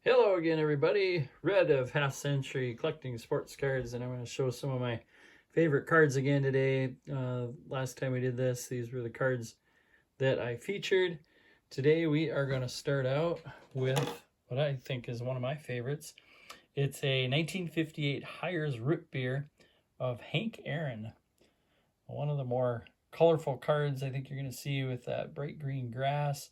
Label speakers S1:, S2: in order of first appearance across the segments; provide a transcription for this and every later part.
S1: Hello again, everybody. Red of Half Century collecting sports cards, and I'm going to show some of my favorite cards again today. Last time we did this, these were the cards that I featured. Today we are going to start out with what I think is one of my favorites. It's a 1958 Hires Root Beer of Hank Aaron. One of the more colorful cards I think you're going to see with that bright green grass.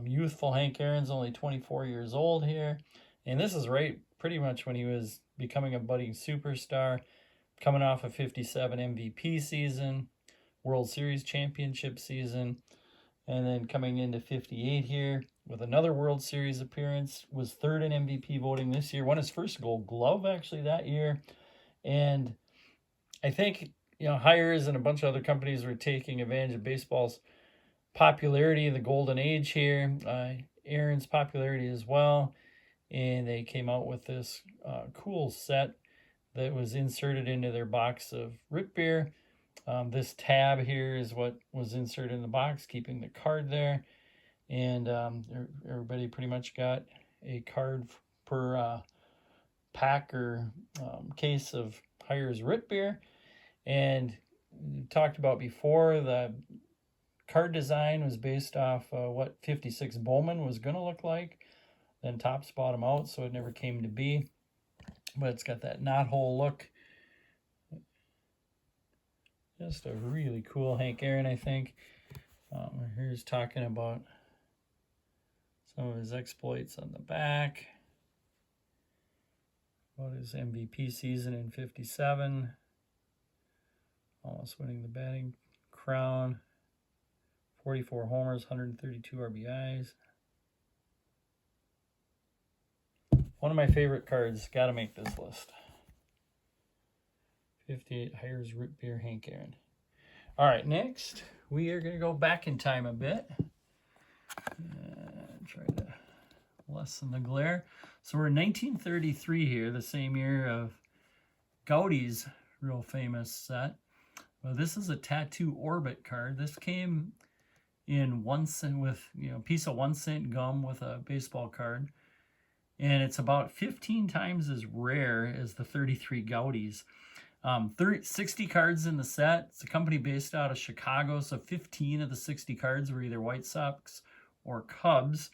S1: Youthful Hank Aaron's only 24 years old here. And this is right pretty much when he was becoming a budding superstar, coming off a 57 MVP season, World Series championship season, and then coming into 58 here with another World Series appearance, was third in MVP voting this year, won his first Gold Glove actually that year. And I think, Hires and a bunch of other companies were taking advantage of baseball's popularity, the golden age here, Aaron's popularity as well, and they came out with this cool set that was inserted into their box of root beer. This tab here is what was inserted in the box, keeping the card there, and everybody pretty much got a card per pack or case of Hires root beer. And we talked about before, the card design was based off what 56 Bowman was going to look like. Then Topps bought him out, so it never came to be. But it's got that knothole look. Just a really cool Hank Aaron, I think. Here's talking about some of his exploits on the back. About his MVP season in 57. Almost winning the batting crown. 44 homers, 132 RBIs. One of my favorite cards. Got to make this list. 58 Hires Root Beer Hank Aaron. All right, next we are going to go back in time a bit. Try to lessen the glare. So we're in 1933 here, the same year of Gaudi's real famous set. Well, this is a Tattoo Orbit card. This came in 1 cent with piece of 1 cent gum with a baseball card, and it's about 15 times as rare as the 33 Gaudis. 60 cards in the set. It's a company based out of Chicago, so 15 of the 60 cards were either White Sox or Cubs.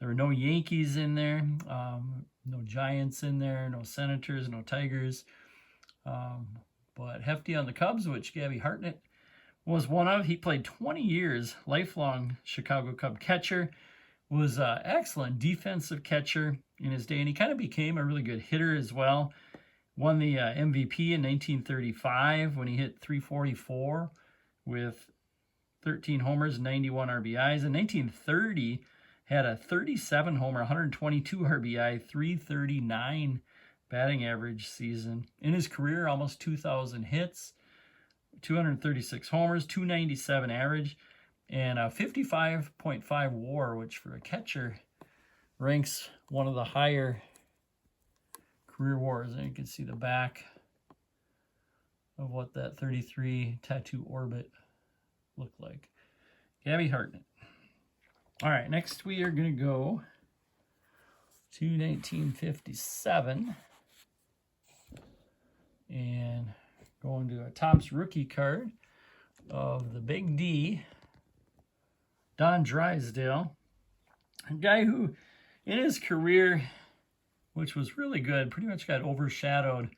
S1: There were no Yankees in there, no Giants in there, no Senators, no Tigers, but hefty on the Cubs, which Gabby Hartnett was one of. He played 20 years, lifelong Chicago Cub catcher, was an excellent defensive catcher in his day, and he kind of became a really good hitter as well. Won the MVP in 1935 when he hit 344 with 13 homers, 91 RBIs. In 1930, had a 37 homer, 122 RBI, 339 batting average season. In his career, almost 2,000 hits, 236 homers, 297 average, and a 55.5 WAR, which for a catcher ranks one of the higher career WARs. And you can see the back of what that 33 Tattoo Orbit looked like. Gabby Hartnett. All right, next we are going to go to 1957 and going to a Topps rookie card of the Big D, Don Drysdale, a guy who in his career, which was really good, pretty much got overshadowed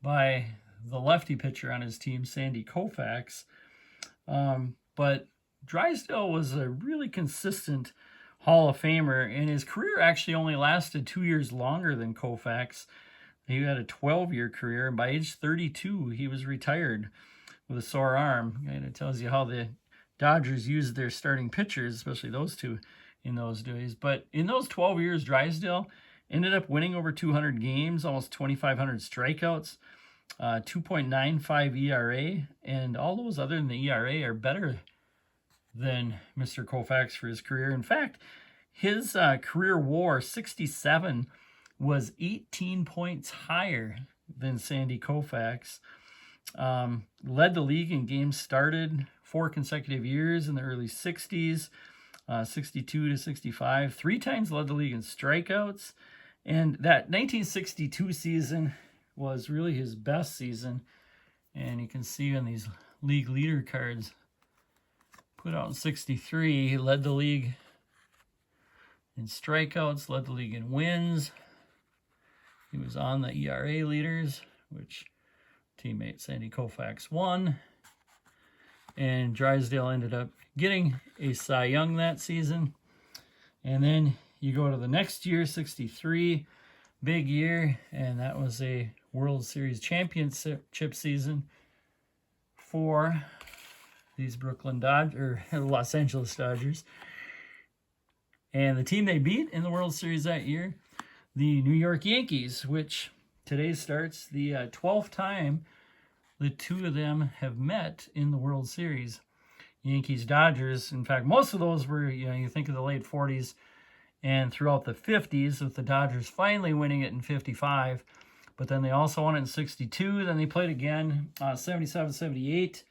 S1: by the lefty pitcher on his team, Sandy Koufax. But Drysdale was a really consistent Hall of Famer, and his career actually only lasted 2 years longer than Koufax. He had a 12-year career, and by age 32, he was retired with a sore arm. And it tells you how the Dodgers used their starting pitchers, especially those two, in those days. But in those 12 years, Drysdale ended up winning over 200 games, almost 2,500 strikeouts, 2.95 ERA, and all those other than the ERA are better than Mr. Koufax for his career. In fact, his career WAR, 67, was 18 points higher than Sandy Koufax. Led the league in games started 4 consecutive years in the early 60s. 62 to 65. 3 times led the league in strikeouts. And that 1962 season was really his best season. And you can see on these league leader cards, put out in 63, he led the league in strikeouts, led the league in wins. He was on the ERA leaders, which teammate Sandy Koufax won. And Drysdale ended up getting a Cy Young that season. And then you go to the next year, 63, big year, and that was a World Series championship season for these Brooklyn Dodgers, or Los Angeles Dodgers. And the team they beat in the World Series that year, the New York Yankees, which today starts the 12th time the two of them have met in the World Series. Yankees, Dodgers. In fact, most of those were, you think of the late 40s and throughout the 50s, with the Dodgers finally winning it in 55. But then they also won it in 62. Then they played again, 77, 78.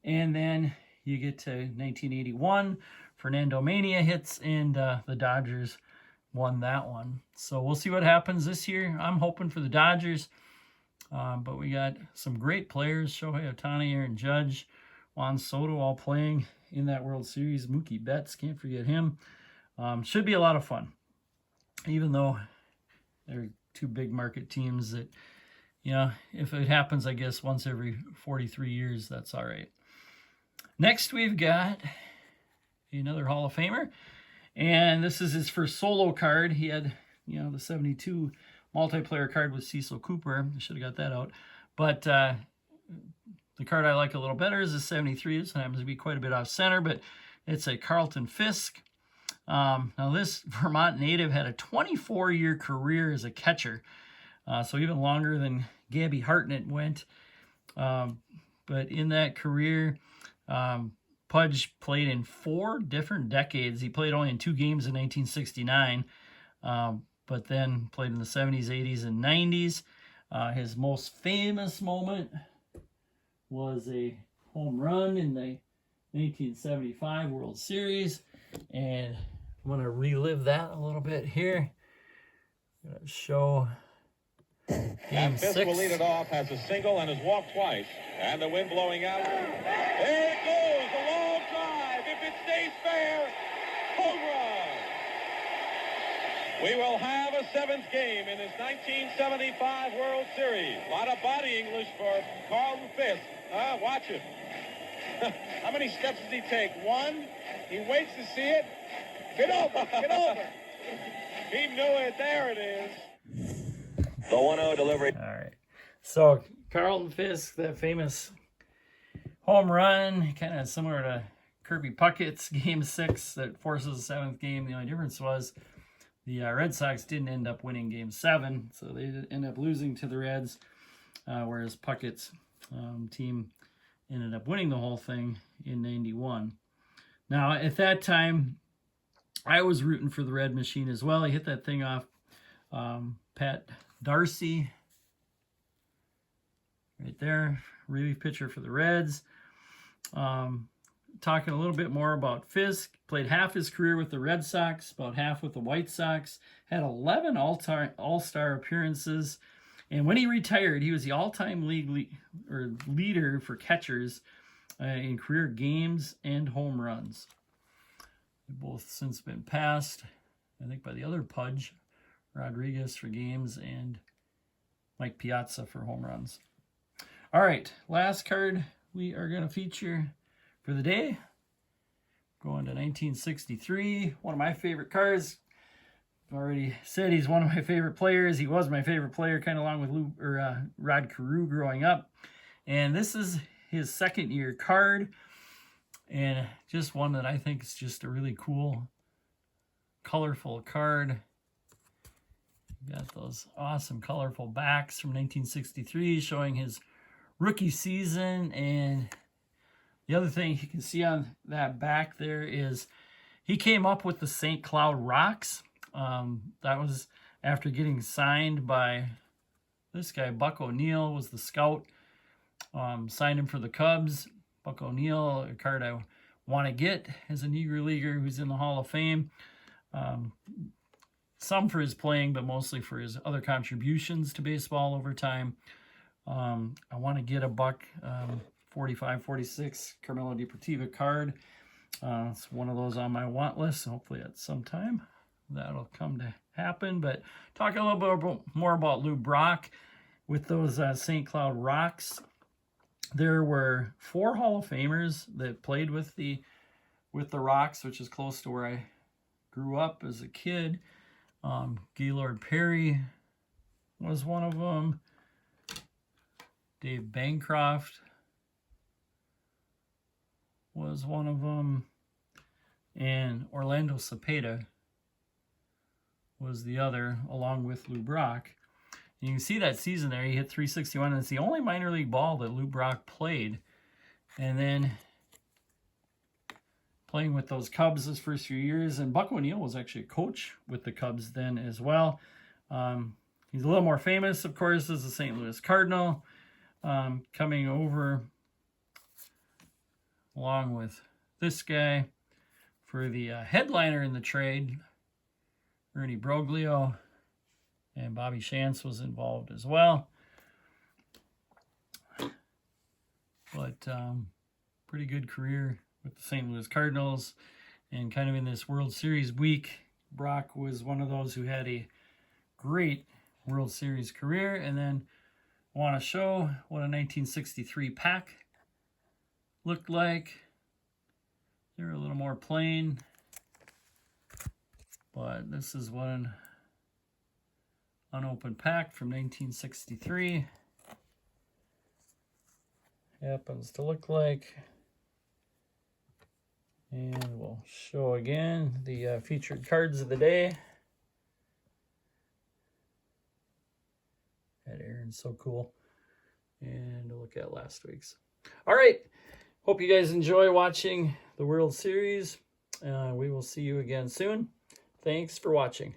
S1: And then you get to 1981. Fernando Mania hits, and the Dodgers won that one. So we'll see what happens this year. I'm hoping for the Dodgers. But we got some great players. Shohei Ohtani, Aaron Judge, Juan Soto all playing in that World Series. Mookie Betts, can't forget him. Should be a lot of fun. Even though they're two big market teams that, if it happens, I guess, once every 43 years, that's all right. Next, we've got another Hall of Famer. And this is his first solo card. He had, the 72 multiplayer card with Cecil Cooper. I should have got that out. But the card I like a little better is the 73. This happens to be quite a bit off center, but it's a Carlton Fisk. Now, this Vermont native had a 24-year career as a catcher, so even longer than Gabby Hartnett went. But in that career, Pudge played in 4 different decades. He played only in 2 games in 1969, but then played in the 70s, 80s, and 90s. His most famous moment was a home run in the 1975 World Series, and I'm going to relive that a little bit here. I'm going to show Game 6.
S2: Fisk will lead it off, has a single and has walked twice. And the wind blowing out. There it goes, the long drive. If it stays fair, home run. We will have a 7th game in this 1975 World Series. A lot of body English for Carlton Fisk. Watch it. How many steps does he take? 1. He waits to see it. Get over, get over. He knew it. There it is. The 1-0 delivery.
S1: All right. So Carlton Fisk, that famous home run, kind of similar to Kirby Puckett's Game 6 that forces the 7th game. The only difference was the Red Sox didn't end up winning Game 7, so they ended up losing to the Reds, whereas Puckett's team ended up winning the whole thing in 91. Now, at that time, I was rooting for the Red Machine as well. He hit that thing off Pat Darcy right there, relief pitcher for the Reds. Talking a little bit more about Fisk, played half his career with the Red Sox, about half with the White Sox, had 11 all-star appearances, and when he retired, he was the all-time leader for catchers in career games and home runs. They've both since been passed, I think, by the other Pudge, Rodriguez for games, and Mike Piazza for home runs. All right, last card we are going to feature for the day. Going to 1963, one of my favorite cards. I've already said he's one of my favorite players. He was my favorite player, kind of along with Rod Carew growing up. And this is his 2nd year card, and just one that I think is just a really cool, colorful card. Got those awesome colorful backs from 1963 showing his rookie season. And the other thing you can see on that back there is he came up with the St. Cloud Rocks. That was after getting signed by this guy. Buck O'Neill was the scout. Signed him for the Cubs. Buck O'Neill, a card I want to get as a Negro Leaguer who's in the Hall of Fame. Some for his playing, but mostly for his other contributions to baseball over time. I want to get a buck 45-46 Carmelo Deportiva card. It's one of those on my want list. Hopefully at some time that'll come to happen. But talk a little bit more about Lou Brock with those St. Cloud Rocks. There were 4 Hall of Famers that played with the Rocks, which is close to where I grew up as a kid. Gaylord Perry was one of them. Dave Bancroft was one of them. And Orlando Cepeda was the other, along with Lou Brock. And you can see that season there, he hit .361, and it's the only minor league ball that Lou Brock played. And then playing with those Cubs his first few years, and Buck O'Neil was actually a coach with the Cubs then as well. He's a little more famous, of course, as the St. Louis Cardinal, coming over along with this guy for the headliner in the trade. Ernie Broglio and Bobby Shantz was involved as well. But pretty good career with the St. Louis Cardinals. And kind of in this World Series week, Brock was one of those who had a great World Series career. And then I want to show what a 1963 pack looked like. They're a little more plain. But this is one unopened pack from 1963. Happens to look like. And we'll show again the featured cards of the day. That Aaron's so cool. And look at last week's. All right. Hope you guys enjoy watching the World Series. We will see you again soon. Thanks for watching.